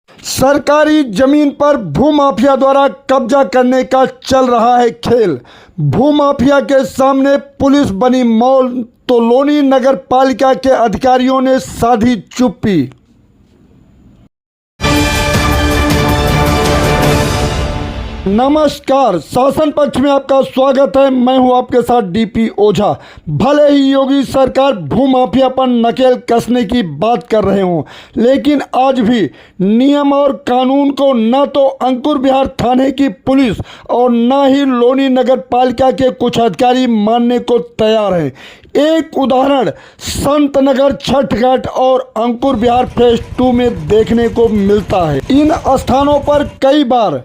सरकारी जमीन पर भूमाफिया द्वारा कब्जा करने का चल रहा है खेल। भूमाफिया के सामने पुलिस बनी मौन तो लोनी नगर पालिका के अधिकारियों ने साधी चुप्पी। नमस्कार, शासन पक्ष में आपका स्वागत है। मैं हूं आपके साथ डीपी ओझा। भले ही योगी सरकार भूमाफिया पर नकेल कसने की बात कर रहे हों, लेकिन आज भी नियम और कानून को न तो अंकुर विहार थाने की पुलिस और न ही लोनी नगर पालिका के कुछ अधिकारी मानने को तैयार हैं। एक उदाहरण संत नगर छठ घाट और अंकुर विहार फेज 2 में देखने को मिलता है। इन स्थानों पर कई बार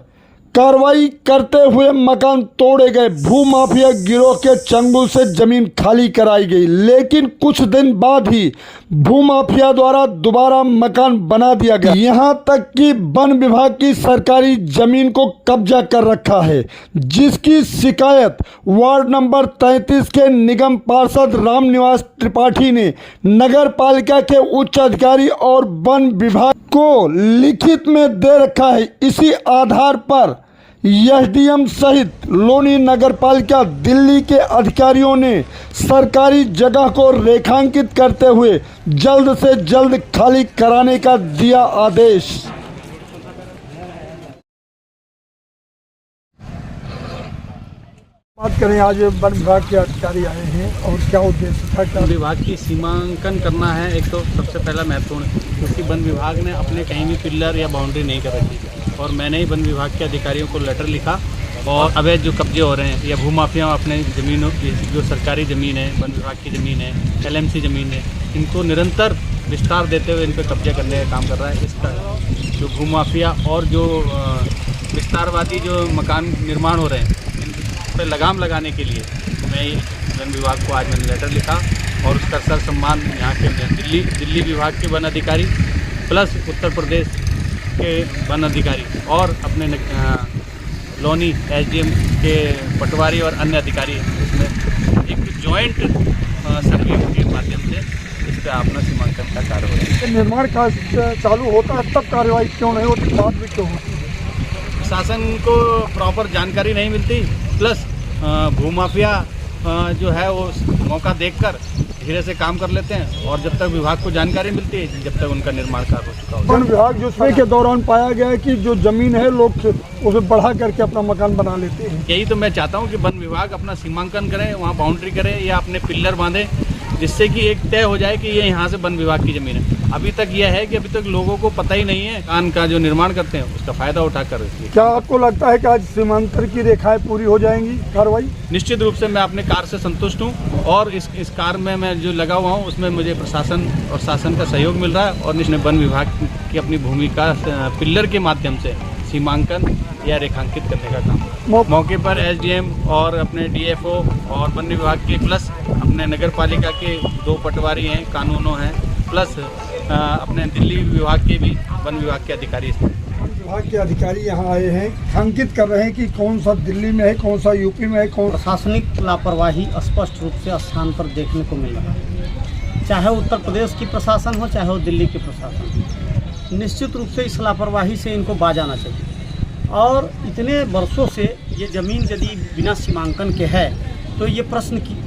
कार्रवाई करते हुए मकान तोड़े गए, भूमाफिया गिरोह के चंगुल से जमीन खाली कराई गई, लेकिन कुछ दिन बाद ही भूमाफिया द्वारा दोबारा मकान बना दिया गया। यहां तक कि वन विभाग की सरकारी जमीन को कब्जा कर रखा है, जिसकी शिकायत वार्ड नंबर 33 के निगम पार्षद रामनिवास त्रिपाठी ने नगर पालिका के उच्च अधिकारी और वन विभाग को लिखित में दे रखा है। इसी आधार पर एसडीएम सहित लोनी नगर पालिका दिल्ली के अधिकारियों ने सरकारी जगह को रेखांकित करते हुए जल्द से जल्द खाली कराने का दिया आदेश। बात करें, आज वन विभाग के अधिकारी आए हैं और क्या उद्देश्य था? वन विभाग की सीमांकन करना है। एक तो सबसे पहला महत्वपूर्ण, क्योंकि वन विभाग ने अपने कहीं भी पिलर या बाउंड्री नहीं कर रखी, और मैंने ही वन विभाग के अधिकारियों को लेटर लिखा और अवैध जो कब्जे हो रहे हैं या भूमाफिया अपने ज़मीनों की जो सरकारी ज़मीन है, वन विभाग की ज़मीन है, एलएमसी ज़मीन है, इनको निरंतर विस्तार देते हुए इन पर कब्जे करने का काम कर रहा है। इसका जो भूमाफिया और जो विस्तारवादी जो मकान निर्माण हो रहे हैं, पे लगाम लगाने के लिए मैं वन विभाग को आज मैंने लेटर लिखा और उसका सर सम्मान यहाँ के दिल्ली विभाग के वन अधिकारी प्लस उत्तर प्रदेश के वन अधिकारी और अपने लोनी एसडीएम के पटवारी और अन्य अधिकारी इसमें एक जॉइंट सर्वे के माध्यम से इस पर अपना सीमांकन का कार्य हो रहा है। निर्माण कार्य चालू होता है तब कार्रवाई क्यों नहीं होती, बाद में क्यों होती है? शासन को प्रॉपर जानकारी नहीं मिलती, प्लस भूमाफिया जो है वो मौका देखकर धीरे से काम कर लेते हैं, और जब तक विभाग को जानकारी मिलती है जब तक उनका निर्माण कार्य हो चुका होता है। वन विभाग जो सर्वे के दौरान पाया गया है कि जो जमीन है लोग उसे बढ़ा करके अपना मकान बना लेते हैं। यही तो मैं चाहता हूँ कि वन विभाग अपना सीमांकन करे, वहाँ बाउंड्री करे या अपने पिल्लर बांधे, जिससे कि एक तय हो जाए कि ये यहाँ से वन विभाग की ज़मीन है। अभी तक यह है कि अभी तक लोगों को पता ही नहीं है कान का जो निर्माण करते हैं उसका फ़ायदा उठाकर। क्या आपको लगता है कि आज सीमांतर की रेखाएं पूरी हो जाएंगी कार्रवाई? निश्चित रूप से मैं अपने कार्य से संतुष्ट हूँ, और इस कार्य में मैं जो लगा हुआ हूँ उसमें मुझे प्रशासन और शासन का सहयोग मिल रहा है, और निश्चित वन विभाग की अपनी भूमिका पिल्लर के माध्यम से सीमांकन या रेखांकित करने का काम। मौके पर एसडीएम और अपने डीएफओ और वन विभाग के प्लस अपने नगर पालिका के 2 पटवारी हैं, कानूनों हैं, प्लस अपने दिल्ली विभाग के भी वन विभाग के अधिकारी। वन विभाग के अधिकारी यहाँ आए हैं, अंकित कर रहे हैं कि कौन सा दिल्ली में है, कौन सा यूपी में है, कौन। प्रशासनिक लापरवाही स्पष्ट रूप से स्थान पर देखने को मिल रहा है, चाहे उत्तर प्रदेश की प्रशासन हो चाहे वो दिल्ली की प्रशासन हो। निश्चित रूप से इस लापरवाही से इनको बाज आना चाहिए, और इतने वर्षों से ये ज़मीन यदि बिना सीमांकन के है तो ये प्रश्न की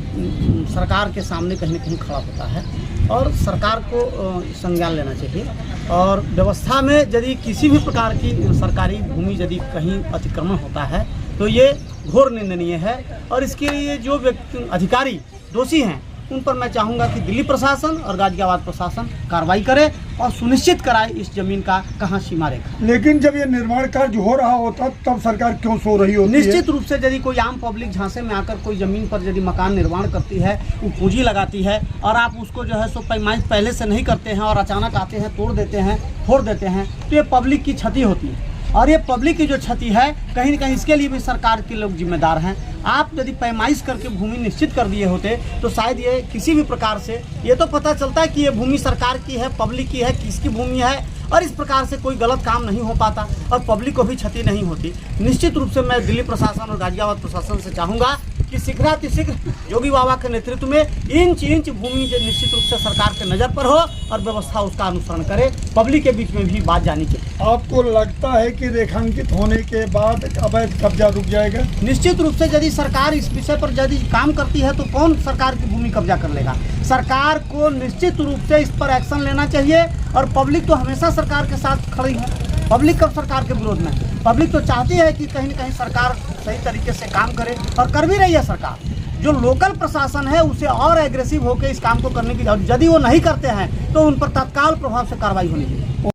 सरकार के सामने कहीं न कहीं खड़ा होता है, और सरकार को संज्ञान लेना चाहिए। और व्यवस्था में यदि किसी भी प्रकार की सरकारी भूमि यदि कहीं अतिक्रमण होता है तो ये घोर निंदनीय है, और इसके लिए जो व्यक्ति अधिकारी दोषी हैं उन पर मैं चाहूँगा कि दिल्ली प्रशासन और गाजियाबाद प्रशासन कार्रवाई करे और सुनिश्चित कराए इस जमीन का कहाँ सीमा रेखा। लेकिन जब ये निर्माण कार्य हो रहा होता तब सरकार क्यों सो रही होती है? निश्चित रूप से यदि कोई आम पब्लिक झांसे में आकर कोई जमीन पर यदि मकान निर्माण करती है, वो पूंजी लगाती है, और आप उसको जो है सो पैमाइश पहले से नहीं करते हैं और अचानक आते हैं, तोड़ देते हैं, फोड़ देते हैं, तो ये पब्लिक की क्षति होती है। और ये पब्लिक की जो क्षति है कहीं न कहीं इसके लिए भी सरकार के लोग जिम्मेदार हैं। आप यदि पैमाइश करके भूमि निश्चित कर दिए होते तो शायद ये किसी भी प्रकार से ये तो पता चलता है कि ये भूमि सरकार की है, पब्लिक की है, किसकी भूमि है, और इस प्रकार से कोई गलत काम नहीं हो पाता और पब्लिक को भी क्षति नहीं होती। निश्चित रूप से मैं दिल्ली प्रशासन और गाजियाबाद प्रशासन से चाहूँगा कि शीघ्रातिशीघ्र योगी बाबा के नेतृत्व में इंच इंच भूमि जो निश्चित रूप से सरकार के नज़र पर हो और व्यवस्था उसका अनुसरण करे, पब्लिक के बीच में भी बात जानी चाहिए। आपको लगता है कि रेखांकित होने के बाद अवैध कब्जा रुक जाएगा? निश्चित रूप से यदि सरकार इस विषय पर यदि काम करती है तो कौन सरकार की भूमि कब्जा कर लेगा। सरकार को निश्चित रूप से इस पर एक्शन लेना चाहिए और पब्लिक तो हमेशा सरकार के साथ खड़ी है। पब्लिक कब सरकार के विरोध में? पब्लिक तो चाहती है कि कहीं न कहीं सरकार सही तरीके से काम करे और कर भी रही है सरकार। जो लोकल प्रशासन है उसे और एग्रेसिव होकर इस काम को करने की जरूरत, यदि वो नहीं करते हैं तो उन पर तत्काल प्रभाव से कार्रवाई होनी चाहिए।